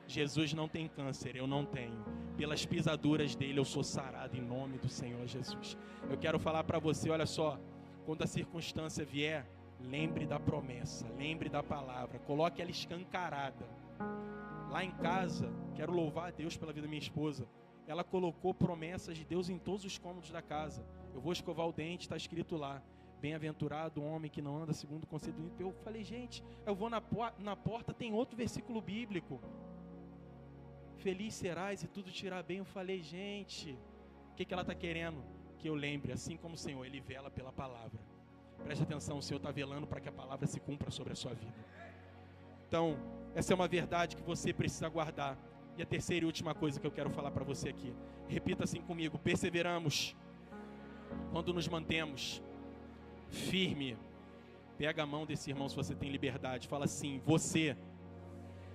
Jesus não tem câncer, eu não tenho. Pelas pisaduras dele eu sou sarado em nome do Senhor Jesus. Eu quero falar para você, olha só, quando a circunstância vier, lembre da promessa, lembre da palavra, coloque ela escancarada. Lá em casa, quero louvar a Deus pela vida da minha esposa. Ela colocou promessas de Deus em todos os cômodos da casa. Eu vou escovar o dente, está escrito lá, bem-aventurado o homem que não anda segundo o conselho do ímpio. Eu falei, gente, eu vou na porta, tem outro versículo bíblico. Feliz serás e tudo te irá bem. Eu falei, gente, o que ela está querendo? Que eu lembre, assim como o Senhor, Ele vela pela palavra. Preste atenção, o Senhor está velando para que a palavra se cumpra sobre a sua vida. Então, essa é uma verdade que você precisa guardar. E a terceira e última coisa que eu quero falar para você aqui. Repita assim comigo, perseveramos quando nos mantemos firme. Pega a mão desse irmão se você tem liberdade. Fala assim, você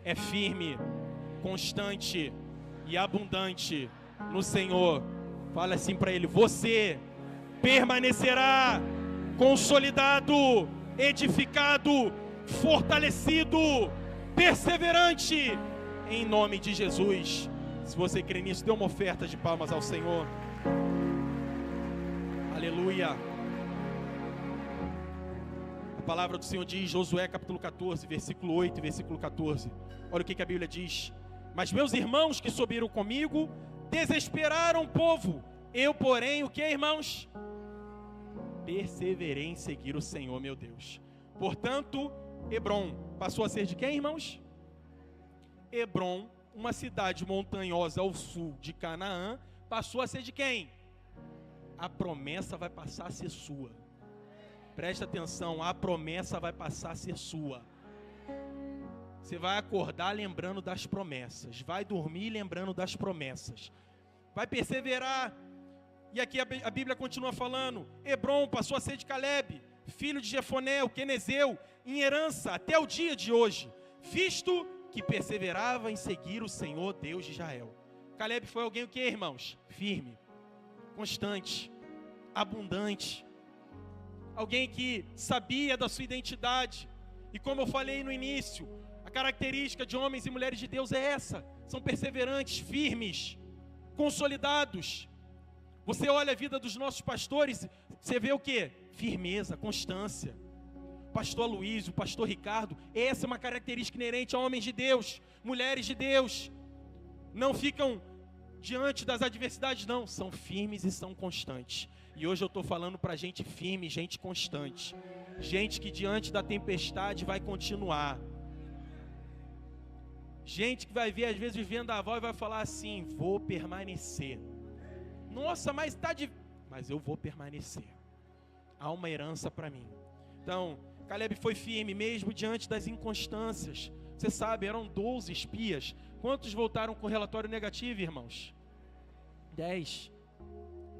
é firme, constante e abundante no Senhor. Fala assim para ele, você permanecerá consolidado, edificado, fortalecido, perseverante, em nome de Jesus. Se você crê nisso, dê uma oferta de palmas ao Senhor. Aleluia. A palavra do Senhor diz, Josué capítulo 14, versículo 8 e versículo 14. Olha o que a Bíblia diz. Mas meus irmãos que subiram comigo desesperaram o povo. Eu, porém, o que, irmãos? Perseverei em seguir o Senhor, meu Deus. Portanto, Hebrom passou a ser de quem, irmãos? Hebrom, uma cidade montanhosa ao sul de Canaã, passou a ser de quem? A promessa vai passar a ser sua. Presta atenção, a promessa vai passar a ser sua. Você vai acordar lembrando das promessas, vai dormir lembrando das promessas, vai perseverar. E aqui a Bíblia continua falando, Hebrom passou a ser de Caleb, filho de Jefoné, o quenezeu, em herança até o dia de hoje, visto que perseverava em seguir o Senhor Deus de Israel. Caleb foi alguém o quê, irmãos? Firme, constante, abundante. Alguém que sabia da sua identidade. E como eu falei no início, a característica de homens e mulheres de Deus é essa. São perseverantes, firmes, consolidados. Você olha a vida dos nossos pastores, você vê o quê? Firmeza, constância. O pastor Luiz, o pastor Ricardo, essa é uma característica inerente a homens de Deus, mulheres de Deus. Não ficam diante das adversidades, não. São firmes e são constantes. E hoje eu estou falando para gente firme, gente constante. Gente que diante da tempestade vai continuar. Gente que vai ver, às vezes, vivendo a avó e vai falar assim: vou permanecer. Nossa, mas está difícil. Mas eu vou permanecer. Há uma herança para mim. Então, Caleb foi firme mesmo diante das inconstâncias. Você sabe, eram 12 espias. Quantos voltaram com relatório negativo, irmãos? 10.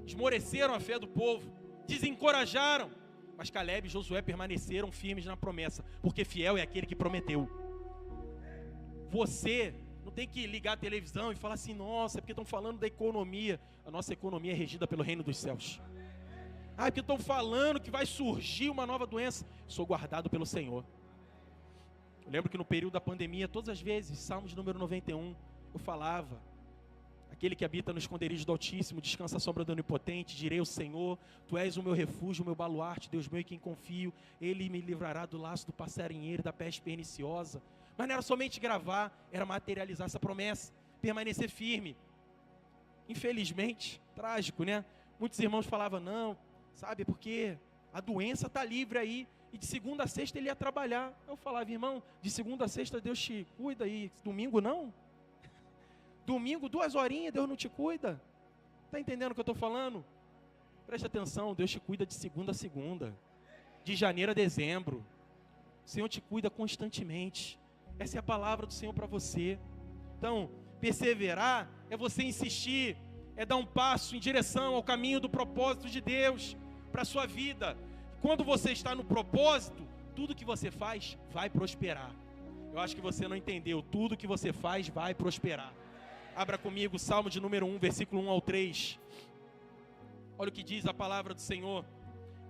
Esmoreceram a fé do povo, desencorajaram. Mas Caleb e Josué permaneceram firmes na promessa, porque fiel é aquele que prometeu. Você não tem que ligar a televisão e falar assim: nossa, é porque estão falando da economia. A nossa economia é regida pelo reino dos céus. Ah, é porque estão falando que vai surgir uma nova doença. Sou guardado pelo Senhor. Eu lembro que no período da pandemia, todas as vezes, Salmos número 91, eu falava: aquele que habita no esconderijo do Altíssimo, descansa à sombra do Onipotente, direi ao Senhor: tu és o meu refúgio, o meu baluarte, Deus meu em quem confio. Ele me livrará do laço do passarinheiro, da peste perniciosa. Mas não era somente gravar, era materializar essa promessa, permanecer firme. Infelizmente, trágico, né? Muitos irmãos falavam: não, sabe, porque a doença está livre aí, e de segunda a sexta ele ia trabalhar. Eu falava: irmão, de segunda a sexta Deus te cuida, e domingo não? Domingo, 2 horinhas, Deus não te cuida? Está entendendo o que eu estou falando? Preste atenção, Deus te cuida de segunda a segunda, de janeiro a dezembro. O Senhor te cuida constantemente. Essa é a palavra do Senhor para você. Então, perseverar é você insistir, é dar um passo em direção ao caminho do propósito de Deus para a sua vida. Quando você está no propósito, tudo que você faz vai prosperar. Eu acho que você não entendeu. Tudo que você faz vai prosperar. Abra comigo Salmo de número 1, versículo 1 ao 3. Olha o que diz a palavra do Senhor.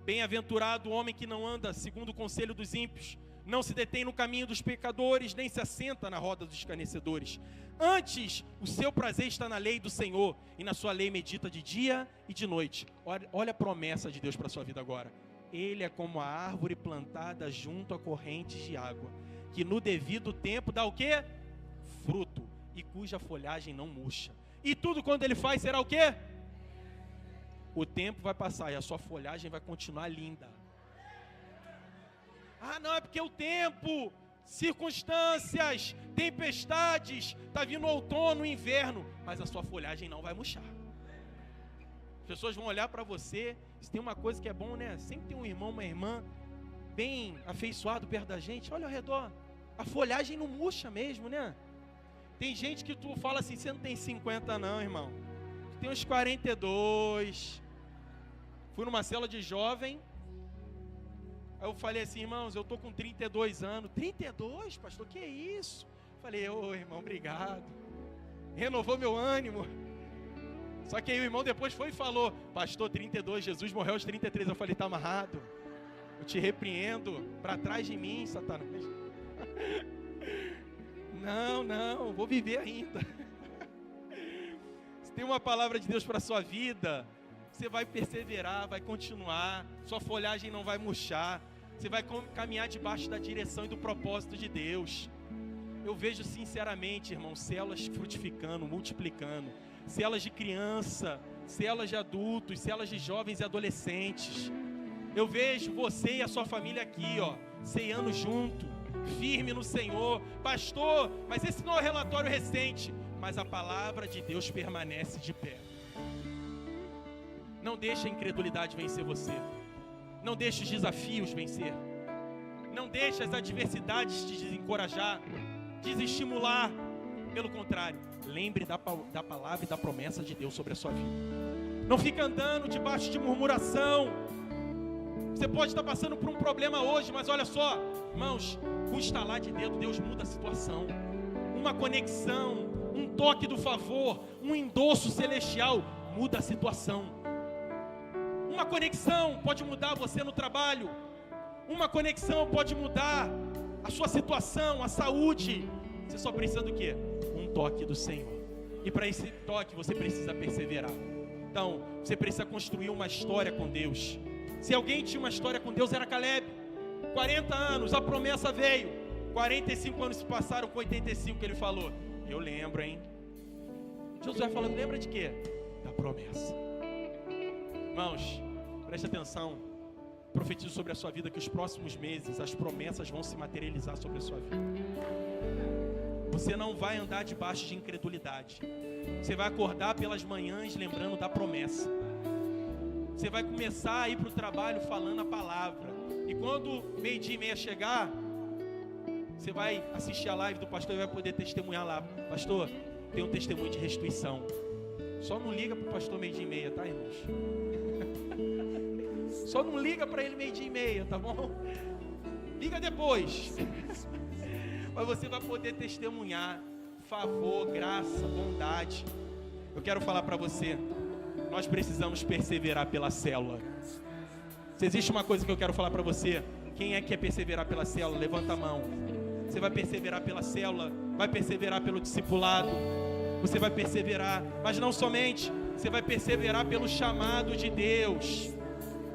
Bem-aventurado o homem que não anda segundo o conselho dos ímpios, não se detém no caminho dos pecadores, nem se assenta na roda dos escarnecedores. Antes, o seu prazer está na lei do Senhor, e na sua lei medita de dia e de noite. Olha a promessa de Deus para a sua vida agora. Ele é como a árvore plantada junto a correntes de água, que no devido tempo dá o quê? Fruto, e cuja folhagem não murcha. E tudo quando ele faz será o quê? O tempo vai passar e a sua folhagem vai continuar linda. Ah, não, é porque o tempo, circunstâncias, tempestades, está vindo o outono, o inverno, mas a sua folhagem não vai murchar. As pessoas vão olhar para você. Se tem uma coisa que é bom, né? Sempre tem um irmão, uma irmã bem afeiçoado perto da gente. Olha ao redor, a folhagem não murcha mesmo, né? Tem gente que tu fala assim: você não tem 50 não, irmão, tu tem uns 42. Fui numa célula de jovem. Aí eu falei assim: irmãos, eu tô com 32 anos. 32, pastor, que é isso? Falei: ô irmão, obrigado. Renovou meu ânimo. Só que aí o irmão depois foi e falou: pastor, 32, Jesus morreu aos 33. Eu falei: tá amarrado. Eu te repreendo. Para trás de mim, Satanás. Não, vou viver ainda. Se tem uma palavra de Deus para a sua vida, você vai perseverar, vai continuar, sua folhagem não vai murchar, você vai caminhar debaixo da direção e do propósito de Deus. Eu vejo sinceramente, irmão, células frutificando, multiplicando, células de criança, células de adultos, células de jovens e adolescentes. Eu vejo você e a sua família aqui, ó, ceando junto, firme no Senhor. Pastor, mas esse não é um relatório recente, mas a palavra de Deus permanece de pé. Não deixe a incredulidade vencer você. Não deixe os desafios vencer. Não deixe as adversidades te desencorajar, desestimular. Pelo contrário, lembre da palavra e da promessa de Deus sobre a sua vida. Não fique andando debaixo de murmuração, Você pode estar passando por um problema hoje, mas olha só, irmãos, com um estalar de dedo, Deus muda a situação. Uma conexão, um toque do favor, um endosso celestial muda a situação. Uma conexão pode mudar você no trabalho. Uma conexão pode mudar a sua situação, a saúde. Você só precisa do quê? Um toque do Senhor. E para esse toque você precisa perseverar. Então, você precisa construir uma história com Deus. Se alguém tinha uma história com Deus, era Caleb. 40 anos, a promessa veio. 45 anos se passaram, com 85 ele falou: eu lembro, hein? Josué falando, lembra de quê? Da promessa. Irmãos, preste atenção. Profetizo sobre a sua vida que os próximos meses as promessas vão se materializar sobre a sua vida. Você não vai andar debaixo de incredulidade. Você vai acordar pelas manhãs lembrando da promessa. Você vai começar a ir para o trabalho falando a palavra. E quando 12:30 chegar, você vai assistir a live do pastor e vai poder testemunhar lá. Pastor, tem um testemunho de restituição. Só não liga para o pastor 12:30, tá, irmãos? Só não liga para ele 12:30, tá bom? Liga depois. Mas você vai poder testemunhar favor, graça, bondade. Eu quero falar para você, nós precisamos perseverar pela célula. Se existe uma coisa que eu quero falar para você, quem é que quer perseverar pela célula? Levanta a mão. Você vai perseverar pela célula, vai perseverar pelo discipulado, você vai perseverar, mas não somente, você vai perseverar pelo chamado de Deus.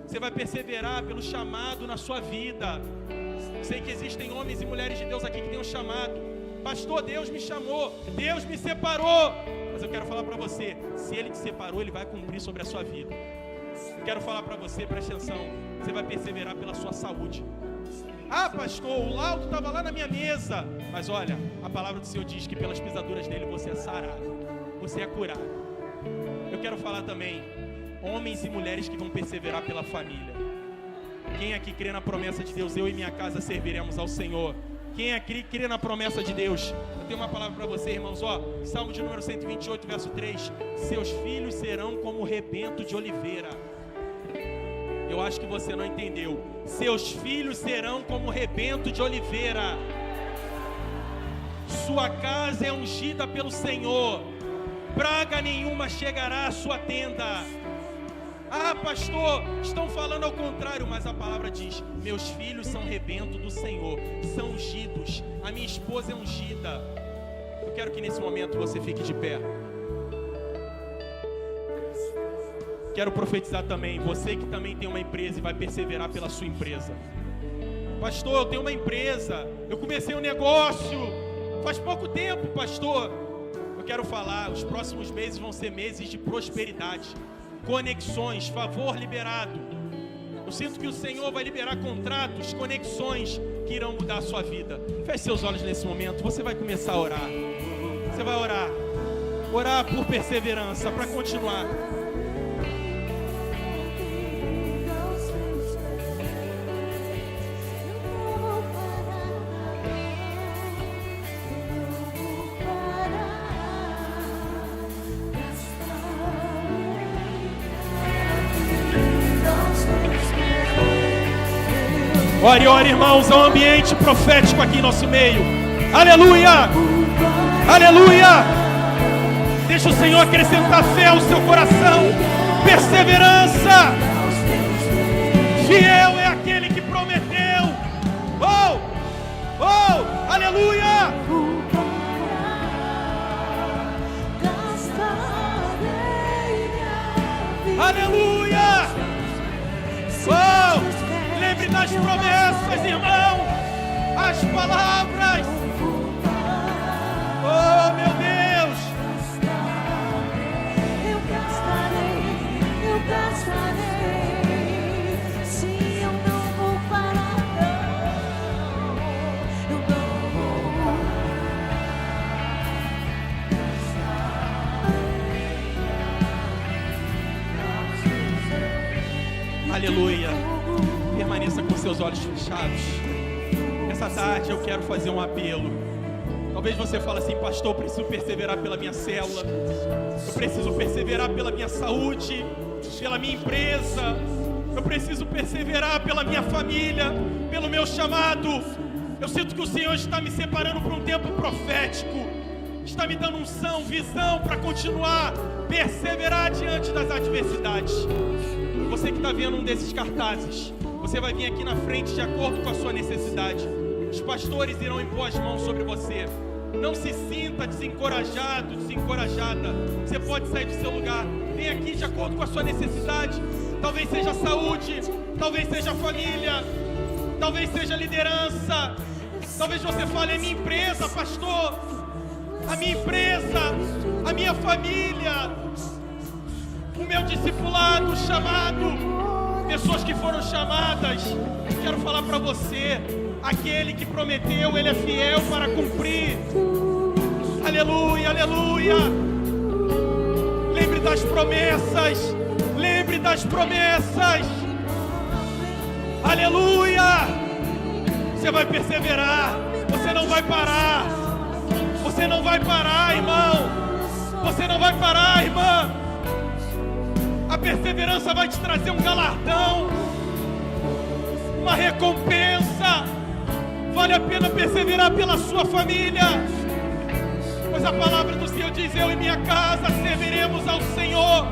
Você vai perseverar pelo chamado na sua vida. Sei que existem homens e mulheres de Deus aqui que têm um chamado. Pastor, Deus me chamou, Deus me separou. Mas eu quero falar para você, se Ele te separou, Ele vai cumprir sobre a sua vida. Eu quero falar para você, preste atenção, você vai perseverar pela sua saúde. Ah, pastor, o laudo estava lá na minha mesa. Mas olha, a palavra do Senhor diz que pelas pisaduras dele você é sarado, você é curado. Eu quero falar também, homens e mulheres que vão perseverar pela família. Quem aqui crê na promessa de Deus? Eu e minha casa serviremos ao Senhor. Quem aqui crê na promessa de Deus? Eu tenho uma palavra para você, irmãos. Salmo de número 128, verso 3. Seus filhos serão como rebento de oliveira. Eu acho que você não entendeu. Seus filhos serão como rebento de oliveira. Sua casa é ungida pelo Senhor. Praga nenhuma chegará à sua tenda. Ah, pastor, estão falando ao contrário, mas a palavra diz: meus filhos são rebento do Senhor, são ungidos, a minha esposa é ungida. Eu quero que nesse momento você fique de pé. Quero profetizar também, você que também tem uma empresa e vai perseverar pela sua empresa. Pastor, eu tenho uma empresa, eu comecei um negócio, faz pouco tempo, pastor. Eu quero falar, os próximos meses vão ser meses de prosperidade, conexões, favor liberado. Eu sinto que o Senhor vai liberar contratos, conexões que irão mudar a sua vida. Feche seus olhos nesse momento, você vai começar a orar. Você vai orar. Orar por perseverança, para continuar. Ore, ore, irmãos, há um ambiente profético aqui em nosso meio. Aleluia! Aleluia! Deixa o Senhor acrescentar fé ao seu coração. Perseverança. Fiel é aquele que prometeu. Oh! Oh! Aleluia! Aleluia! Oh! Lembre das promessas, irmão. As palavras. Oh, meu Deus. Eu gastarei. Sim, eu não vou parar, não. Eu não vou parar. Aleluia. Permaneça com seus olhos fechados. Essa tarde eu quero fazer um apelo. Talvez você fale assim: pastor, eu preciso perseverar pela minha célula, eu preciso perseverar pela minha saúde, pela minha empresa. Eu preciso perseverar pela minha família, pelo meu chamado. Eu sinto que o Senhor está me separando para um tempo profético. Está me dando unção, visão para continuar, perseverar diante das adversidades. Você que está vendo um desses cartazes, você vai vir aqui na frente de acordo com a sua necessidade. Os pastores irão impor as mãos sobre você. Não se sinta desencorajado, desencorajada. Você pode sair do seu lugar. Vem aqui de acordo com a sua necessidade. Talvez seja saúde, talvez seja família, talvez seja liderança. Talvez você fale: é minha empresa, pastor, a minha empresa, a minha família, o meu discipulado, chamado, pessoas que foram chamadas. Quero falar para você: aquele que prometeu, Ele é fiel para cumprir. Aleluia, aleluia. Lembre das promessas. Lembre das promessas. Aleluia. Você vai perseverar. Você não vai parar. Você não vai parar, irmão. Você não vai parar, irmã. A perseverança vai te trazer um galardão, uma recompensa. Vale a pena perseverar pela sua família, pois a palavra do Senhor diz: eu e minha casa serviremos ao Senhor.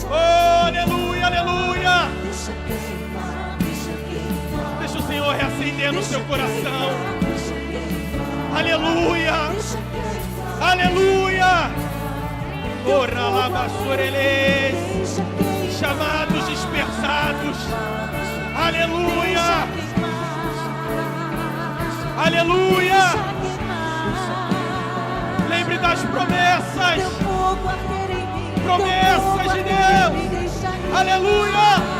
Oh, aleluia, aleluia. Deixa o Senhor reacender no seu coração. Aleluia, aleluia. Ora lá, bassureles, chamados, dispersados. Aleluia, aleluia. Lembre das promessas, promessas de Deus. Aleluia.